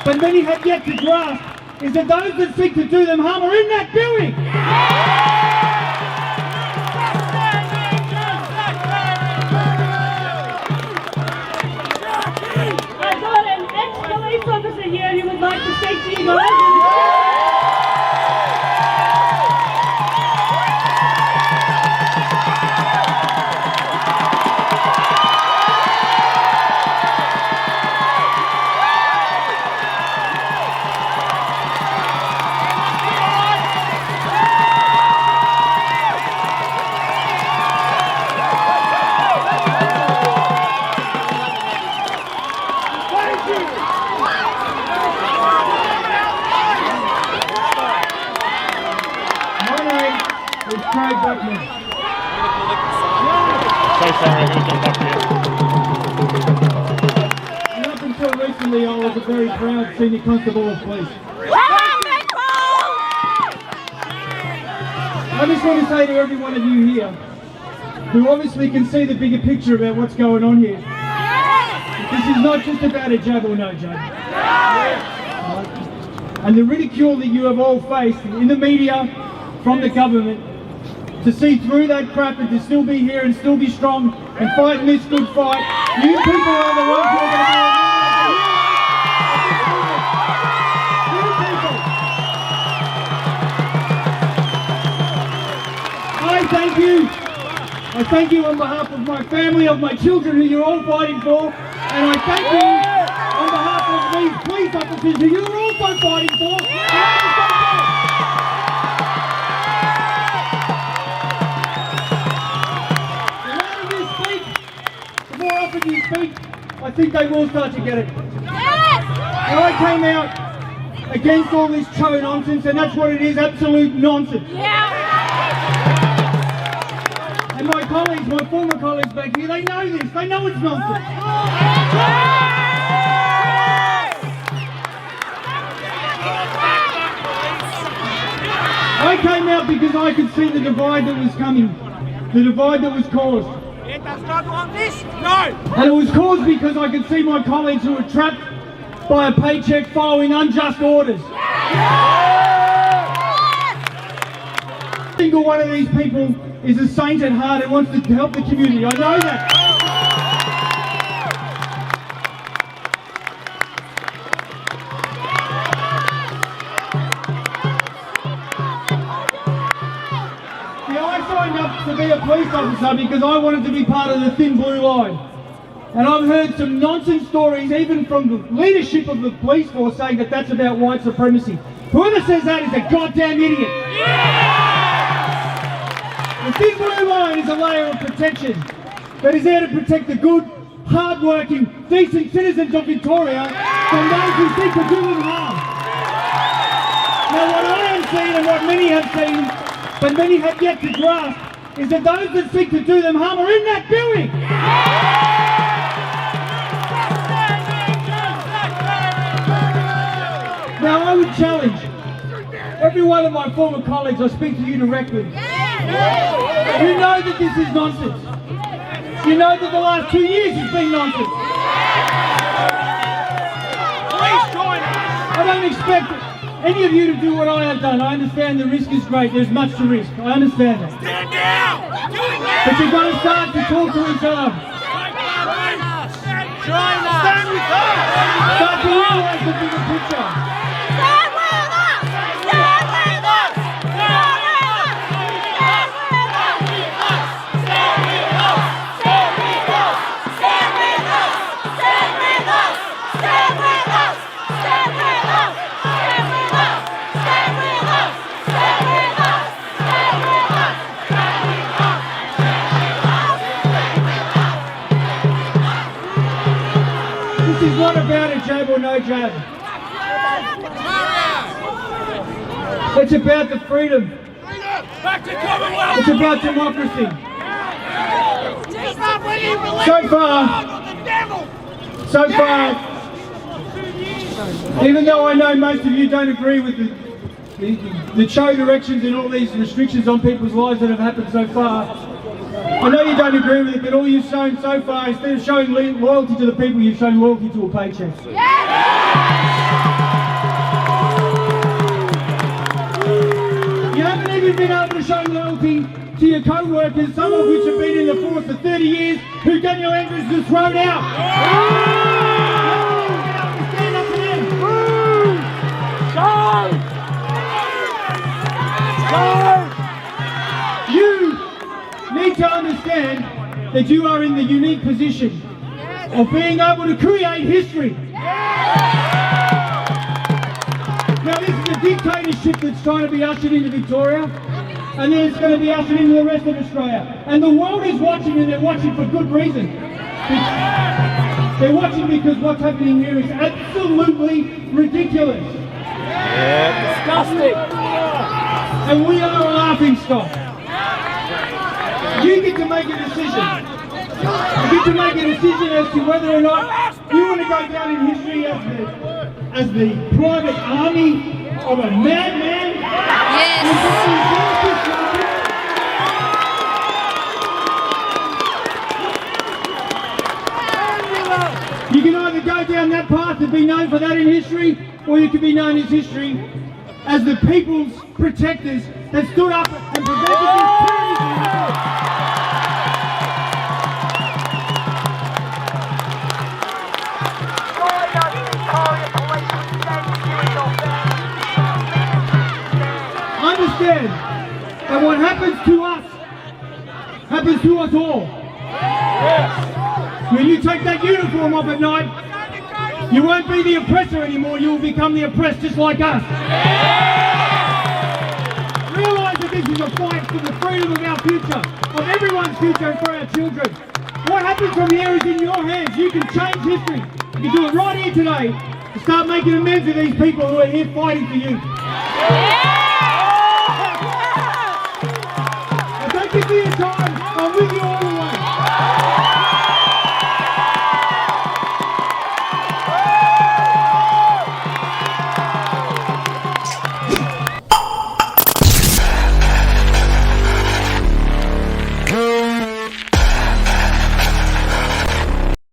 but many have yet to grasp is that those that seek to do them harm are in that building. I've got an ex-police officer here who would like to speak to you guys. So sorry, I'm going to jump up here. And up until recently, I was a very proud senior constable of police. I just want to say to every one of you here, who obviously can see the bigger picture about what's going on here, this is not just about a jab or no jab. And the ridicule that you have all faced in the media, from the government, to see through that crap and to still be here and still be strong and fighting this good fight, you people are the ones who are going to be you people. I thank you on behalf of my family, of my children who you're all fighting for, and I thank you on behalf of these police officers who you're also fighting for. You speak, I think they will start to get it. And I came out against all this Cho nonsense, and that's what it is, absolute nonsense. And my colleagues, my former colleagues back here, they know this, they know it's nonsense. I came out because I could see the divide that was coming, the divide that was caused. It does not want this, no! And it was caused because I could see my colleagues who were trapped by a paycheck following unjust orders. Every single one of these people is a saint at heart and wants to help the community. I know that. To be a police officer because I wanted to be part of the thin blue line. And I've heard some nonsense stories even from the leadership of the police force saying that that's about white supremacy. Whoever says that is a goddamn idiot. The thin blue line is a layer of protection that is there to protect the good, hard-working, decent citizens of Victoria from those who seek to do them harm. Now what I have seen and what many have seen, but many have yet to grasp, is that those that seek to do them harm are in that building. Now I would challenge every one of my former colleagues, I speak to you directly. You know that this is nonsense. You know that the last 2 years has been nonsense. Please join us! I don't expect any of you to do what I have done. I understand the risk is great. There's much to risk. I understand that. Stand down! But you've got to start to talk to each other. Join us! Stand with us! Start to realise the bigger picture. Stand with us! Stand with us! Stand with us! Stand with us! Stand with us! Stand with us! Stand with us! Stand with us! Stand with us! Stand with us! Stand with us! Stand with us! Stand with us! This is not about a jab or no jab. It's about the freedom. Back to Commonwealth! It's about democracy. Stop when you believe So far, even though I know most of you don't agree with the Cho directions and all these restrictions on people's lives that have happened so far, I know you don't agree with it, but all you've shown so far, instead of showing loyalty to the people, you've shown loyalty to a paycheck. You haven't even been able to show loyalty to your co-workers, some of which have been in the force for 30 years, who Daniel Andrews has thrown out. Stand up to them. You need to understand that you are in the unique position of being able to create history. Now this is a dictatorship that's trying to be ushered into Victoria, and then it's going to be ushered into the rest of Australia. And the world is watching, and they're watching for good reason. They're watching because what's happening here is absolutely ridiculous. Disgusting. And we are a laughing stock. You get to make a decision. You get to make a decision as to whether or not you want to go down in history as the private army of a madman. Yes. You can either go down that path and be known for that in history, or you can be known in history as the people's protectors that stood up and prevented this tyranny. Understand that what happens to us happens to us all. When you take that uniform off at night, you won't be the oppressor anymore, you will become the oppressed just like us. Realise that this is a fight for the freedom of our future, of everyone's future and for our children. What happens from here is in your hands. You can change history. You can do it right here today to start making amends with these people who are here fighting for you.